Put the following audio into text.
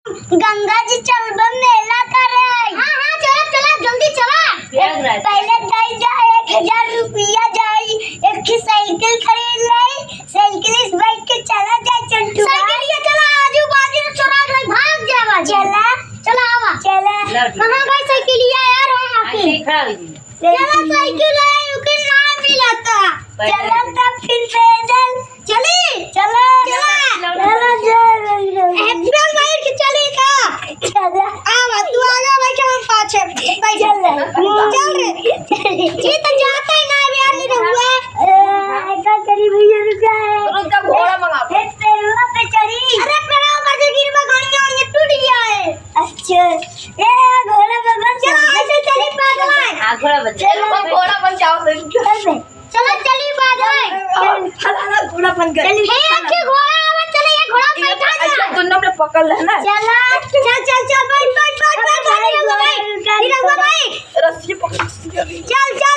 गंगा जी चलबा मेला करे। हाँ हाँ चला चला जल्दी चला। पहले दई जा 1000 रुपया जाई एक की साइकिल खरीद ले। साइकिल इस बाइक के चला जाए चंटू। साइकिल ये चला आजू बाजू चोरा के भाग जावा। चला चला आवा। चला कहां गई साइकिल यार वहां पे। चला साइकिल है उके नाम मिलता। चला तब फिर पैदल चली चला चला चला एकदम बैठ के चली का। चला आवा तू आगे बैठ हम पाछे बैठ चल रे। ये तो जाता ही ना यार नहीं हुआ। ऐसा करी भैया रुका है रुक घोड़ा मंगा फिर पेड़वा पे चढ़ी। अरे पेड़ों का जो गिरवा गाड़ियां ये टूट गया है। अच्छा ये घोड़ा बाबा चला ऐसे चली पागल है। हां घोड़ा बन जाओ से चला चली पागल। हला घोड़ा बन गया। हे अच्छे घोड़ा आवा चले ये घोड़ा बैठा जा। ऐसा दोनों ने पकड़ लेना। चला चल चल चल बैठ बैठ बैठ बैठ भाई गाड़ी भाई रस्सी पकड़। चल चल